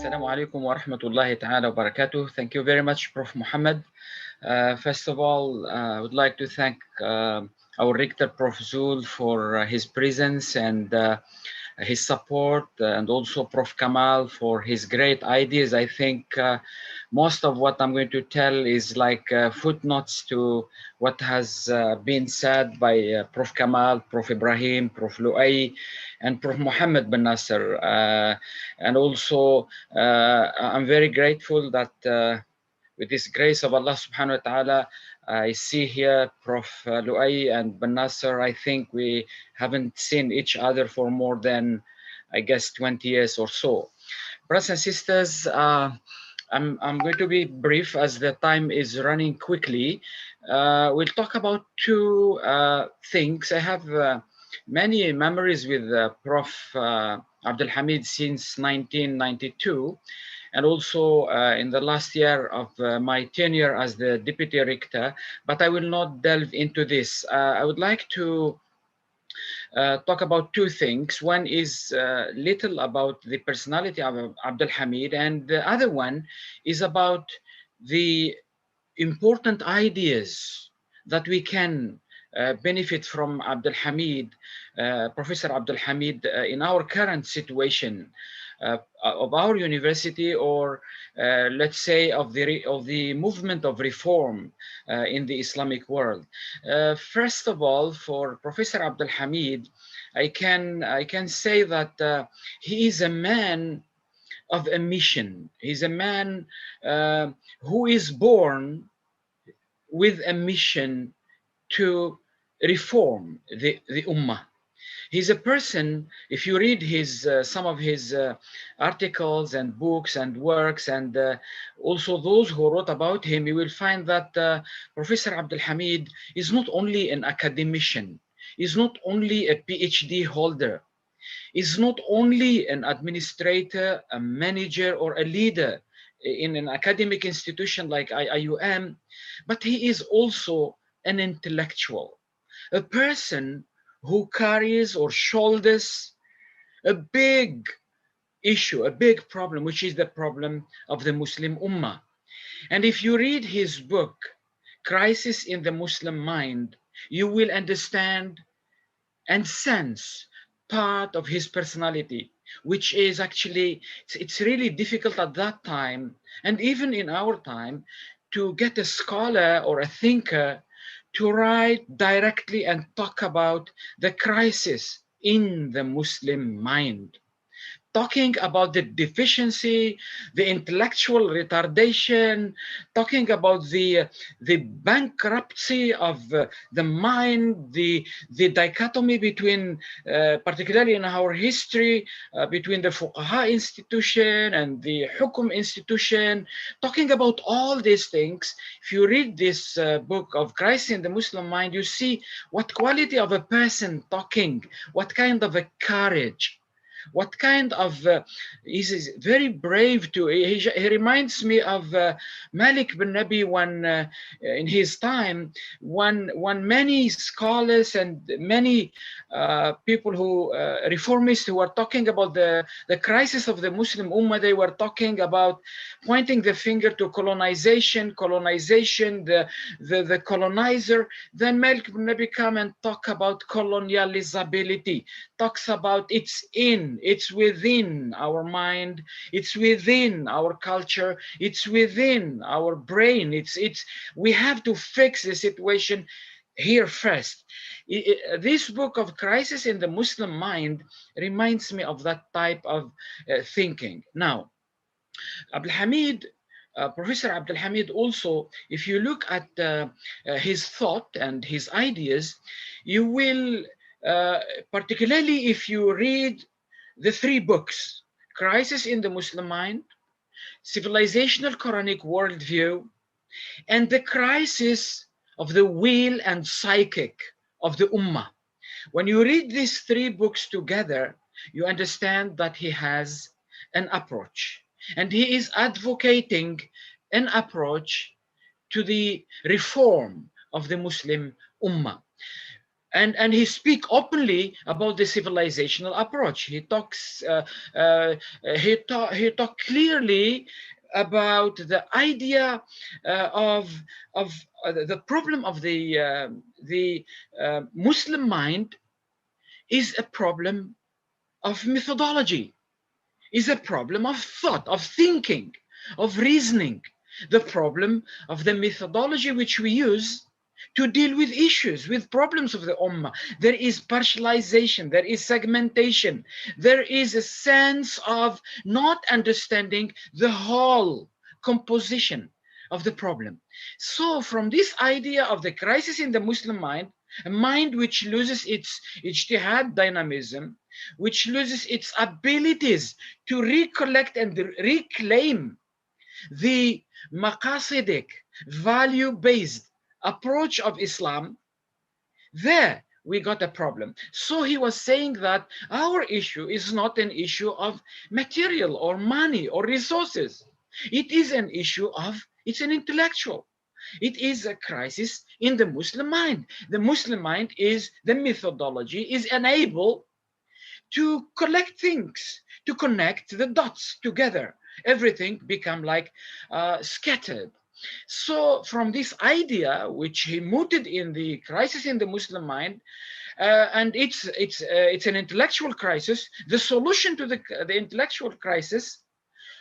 Assalamu alaikum wa rahmatullahi ta'ala wa barakatuh. Thank you very much, Prof. Muhammad. First of all, I would like to thank our rector, Prof. Zul, for his presence and his support, and also Prof. Kamal for his great ideas. I think most of what I'm going to tell is like footnotes to what has been said by Prof. Kamal, Prof. Ibrahim, Prof. Luay, and Prof. Muhammad bin Nasser. And also, I'm very grateful that with this grace of Allah subhanahu wa ta'ala, I see here Prof. Luay and bin Nasser. I think we haven't seen each other for more than, I guess, 20 years or so. Brothers and sisters, I'm going to be brief as the time is running quickly. We'll talk about two things. I have many memories with Prof. Abdulhamid since 1992, and also in the last year of my tenure as the deputy rector, but I will not delve into this. I would like to talk about two things. One is little about the personality of Abdulhamid, and the other one is about the important ideas that we can benefit from Abdulhamid, Professor Abdulhamid, in our current situation of our university, or let's say of the movement of reform in the Islamic world. First of all, for Professor Abdulhamid, I can say that he is a man of a mission. He's a man who is born with a mission to reform the ummah. He's a person, if you read his some of his articles and books and works, and also those who wrote about him, you will find that Professor Abdulhamid is not only an academician, is not only a PhD holder, is not only an administrator, a manager, or a leader in an academic institution like IIUM, but he is also an intellectual, a person who carries or shoulders a big issue, a big problem, which is the problem of the Muslim Ummah. And if you read his book, Crisis in the Muslim Mind, you will understand and sense part of his personality, which is actually, it's really difficult at that time, and even in our time, to get a scholar or a thinker to write directly and talk about the crisis in the Muslim mind, talking about the deficiency, the intellectual retardation, talking about the bankruptcy of the mind, the dichotomy between, particularly in our history, between the Fuqaha institution and the Hukum institution, talking about all these things. If you read this book of Crisis in the Muslim Mind, you see what quality of a person talking, what kind of a courage, what kind of, he's very brave too. He reminds me of Malik bin Nabi when, in his time, when many scholars and many people who, reformists who were talking about the crisis of the Muslim Ummah, they were talking about pointing the finger to colonization, the colonizer. Then Malik bin Nabi come and talk about colonializability, talks about it's within our mind, it's within our culture, it's within our brain. We have to fix the situation here first. This book of Crisis in the Muslim Mind reminds me of that type of thinking. Now, Abdulhamid, Professor Abdulhamid also, if you look at his thought and his ideas, you will, particularly if you read the three books, Crisis in the Muslim Mind, Civilizational Quranic Worldview, and the crisis of the will and psychic of the Ummah. When you read these three books together, you understand that he has an approach, and he is advocating an approach to the reform of the Muslim Ummah. and he speak openly about the civilizational approach. He talks he talk clearly about the idea of the problem of the Muslim mind is a problem of methodology, is a problem of thought, of thinking, of reasoning, the problem of the methodology which we use to deal with issues, with problems of the ummah. There is partialization, there is segmentation, there is a sense of not understanding the whole composition of the problem. So from this idea of the crisis in the Muslim mind, a mind which loses its ijtihad dynamism, which loses its abilities to recollect and reclaim the maqasidic, value-based approach of Islam, there we got a problem. So he was saying that our issue is not an issue of material or money or resources. It is an issue of, it's an intellectual. It is a crisis in the Muslim mind. The Muslim mind is, the methodology is unable to collect things, to connect the dots together. Everything become like scattered. So from this idea, which he mooted in the crisis in the Muslim mind, and it's an intellectual crisis, the solution to the intellectual crisis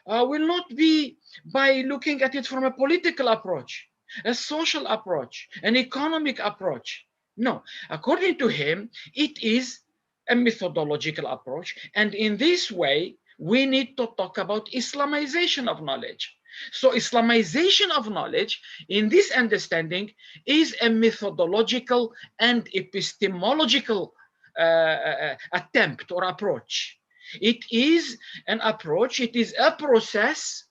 will not be by looking at it from a political approach, a social approach, an economic approach. No, according to him, it is a methodological approach. And in this way, we need to talk about Islamization of knowledge. So Islamization of knowledge, in this understanding, is a methodological and epistemological attempt or approach. It is an approach, it is a process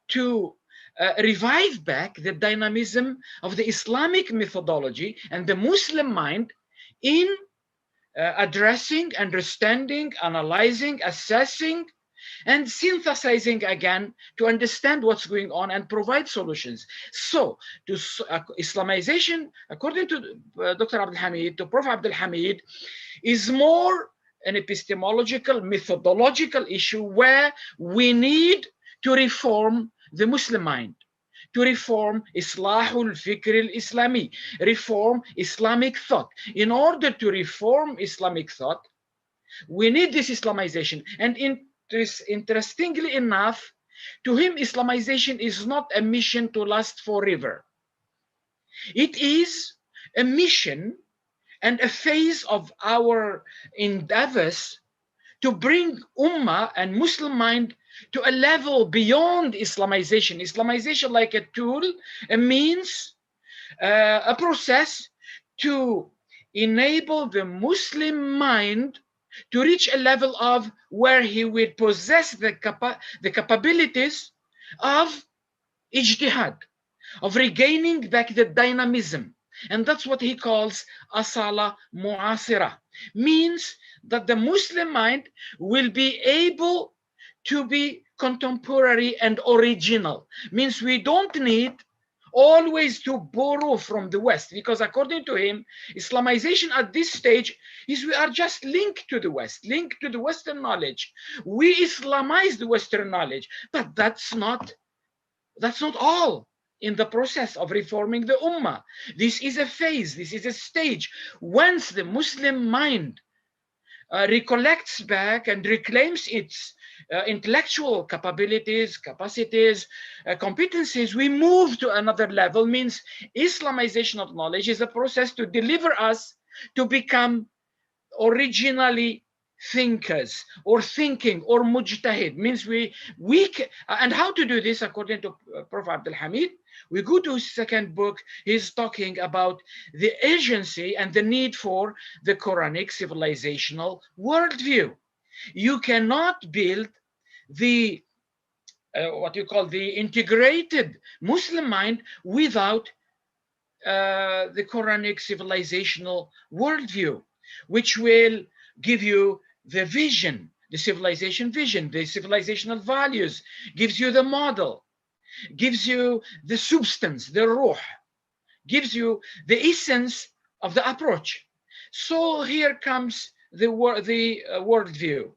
to revive back the dynamism of the Islamic methodology and the Muslim mind in addressing, understanding, analyzing, assessing, and synthesizing again to understand what's going on and provide solutions. So, to Islamization, according to Dr. Abdulhamid, to Prof. Abdulhamid, is more an epistemological, methodological issue where we need to reform the Muslim mind, to reform Islahul Fikr al-Islami, reform Islamic thought. In order to reform Islamic thought, we need this Islamization. And interestingly enough, to him, Islamization is not a mission to last forever. It is a mission and a phase of our endeavors to bring Ummah and Muslim mind to a level beyond Islamization. Islamization like a tool, a means, a process to enable the Muslim mind to reach a level of where he will possess the capabilities of ijtihad, of regaining back the dynamism. And that's what he calls asala mu'asira, means that the Muslim mind will be able to be contemporary and original. Means we don't need always to borrow from the West, because according to him, Islamization at this stage is we are just linked to the West, linked to the Western knowledge. We Islamize the Western knowledge, but that's not all in the process of reforming the Ummah. This is a phase, this is a stage. Once the Muslim mind recollects back and reclaims its intellectual capabilities, capacities, competencies, we move to another level. Means Islamization of knowledge is a process to deliver us to become originally thinkers or thinking or mujtahid. Means and how to do this according to Prof. Abdulhamid, we go to his second book. He's talking about the urgency and the need for the Quranic civilizational worldview. You cannot build the what you call the integrated Muslim mind without the Quranic civilizational worldview, which will give you the vision, the civilization vision, the civilizational values, gives you the model, gives you the substance, the ruh, gives you the essence of the approach. So here comes the worldview.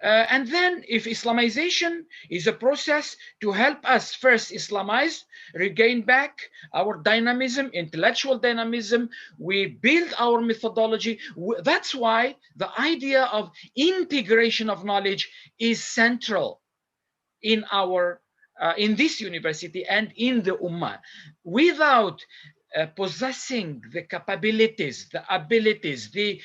And then if Islamization is a process to help us first Islamize, regain back our dynamism, intellectual dynamism, we build our methodology. That's why the idea of integration of knowledge is central in our in this university and in the Ummah. Without possessing the capabilities, the abilities, the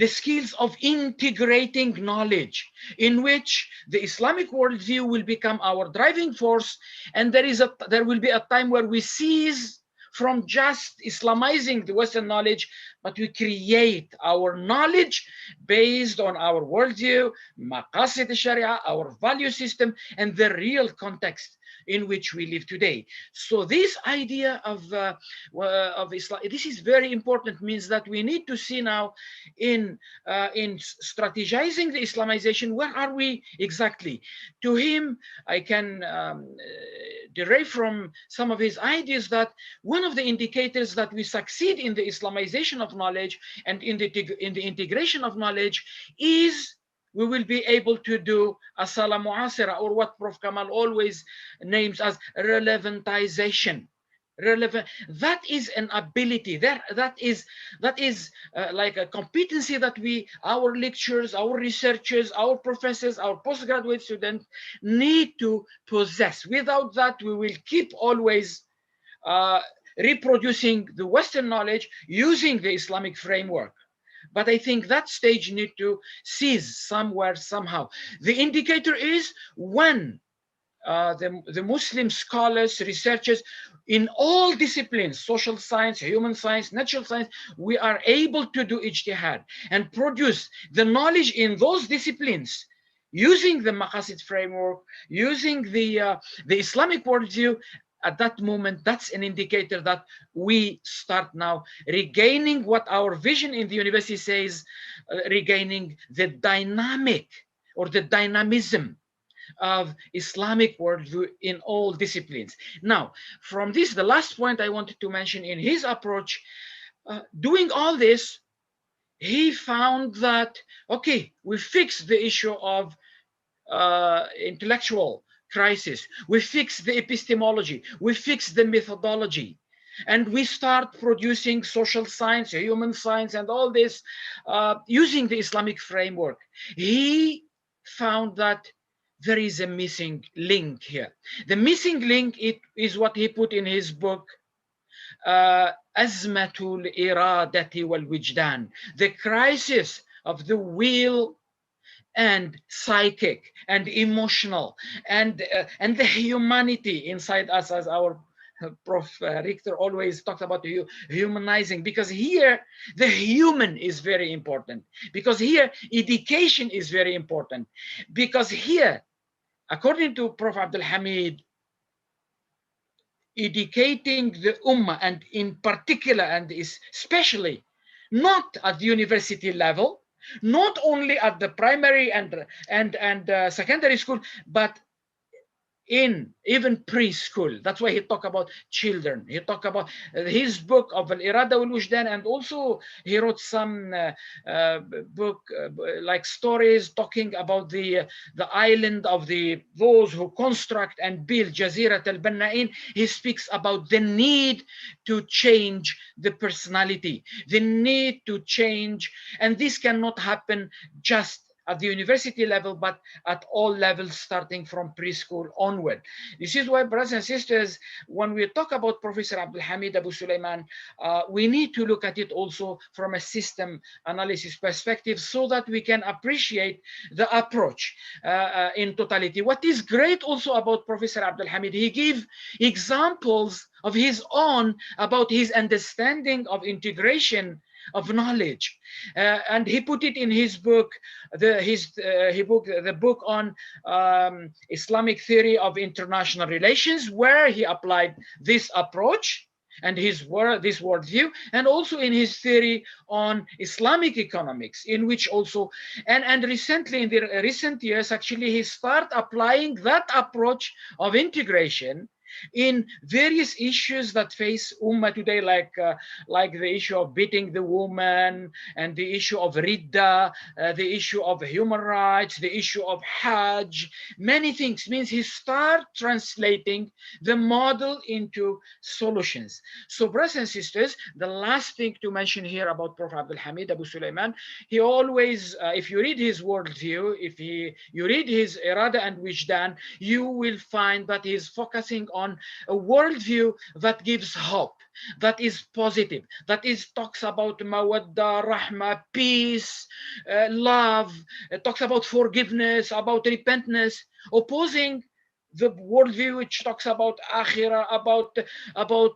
skills of integrating knowledge, in which the Islamic worldview will become our driving force, and there will be a time where we cease from just Islamizing the Western knowledge, but we create our knowledge based on our worldview, maqasid al-sharia, our value system, and the real context in which we live today. So this idea of Islam, this is very important, means that we need to see now in strategizing the Islamization, where are we exactly? To him, I can derive from some of his ideas that one of the indicators that we succeed in the Islamization of knowledge and in the integration of knowledge is we will be able to do asala muasira, or what Prof. Kamal always names as relevantization. That is an ability, that is like a competency that our lecturers, our researchers, our professors, our postgraduate students need to possess. Without that, we will keep always reproducing the Western knowledge using the Islamic framework. But I think that stage need to cease somewhere, somehow. The indicator is when the Muslim scholars, researchers in all disciplines, social science, human science, natural science, we are able to do ijtihad and produce the knowledge in those disciplines using the maqasid framework, using the Islamic worldview. At that moment, that's an indicator that we start now regaining what our vision in the university says, regaining the dynamic or the dynamism of Islamic worldview in all disciplines. Now, from this, the last point I wanted to mention in his approach, doing all this, he found that, okay, we fixed the issue of intellectual crisis, we fix the epistemology, we fix the methodology, and we start producing social science, human science, and all this using the Islamic framework. He found that there is a missing link here. The missing link is what he put in his book, Azmatul Iradati wal Wijdan, the crisis of the will and psychic and emotional and the humanity inside us, as our Prof. Richter always talked about humanizing, because here the human is very important, because here education is very important, because here, according to Prof. Abdulhamid, educating the Ummah, and in particular and especially not at the university level, not only at the primary and secondary school, but in even preschool. That's why he talk about children. He talk about his book of Al-Irada wal-Wujdan, and also he wrote some book like stories talking about the island of those who construct and build Jazirat al-Banna'in. He speaks about the need to change the personality, the need to change, and this cannot happen just at the university level, but at all levels, starting from preschool onward. This is why, brothers and sisters, when we talk about Professor Abdulhamid AbuSulayman, we need to look at it also from a system analysis perspective, so that we can appreciate the approach in totality. What is great also about Professor Abdulhamid, he gave examples of his own about his understanding of integration of knowledge, and he put it in his book, the book on Islamic theory of international relations, where he applied this approach and this worldview, and also in his theory on Islamic economics, in which also, and recently, in the recent years, actually, he started applying that approach of integration in various issues that face Ummah today, like the issue of beating the woman, and the issue of Ridda, the issue of human rights, the issue of Hajj, many things. Means he start translating the model into solutions. So, brothers and sisters, the last thing to mention here about Prof. Abdulhamid AbuSulayman, he always, if you read his worldview, if you read his Irada and Wijdan, you will find that he's focusing on a worldview that gives hope, that is positive, that is talks about mawadda, rahma, peace, love, talks about forgiveness, about repentance, opposing the worldview which talks about akhirah, about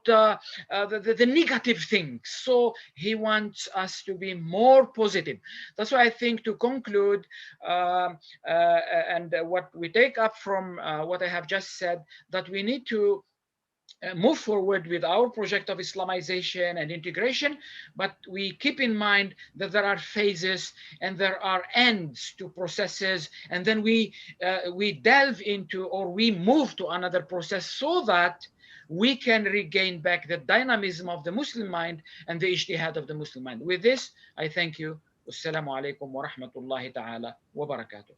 the negative things. So he wants us to be more positive. That's why I think, to conclude, and what we take up from what I have just said, that we need to move forward with our project of Islamization and integration, but we keep in mind that there are phases and there are ends to processes, and then we delve into, or we move to another process, so that we can regain back the dynamism of the Muslim mind and the ijtihad of the Muslim mind. With this, I thank you. Wassalamu alaikum wa rahmatullahi ta'ala wa barakatuh.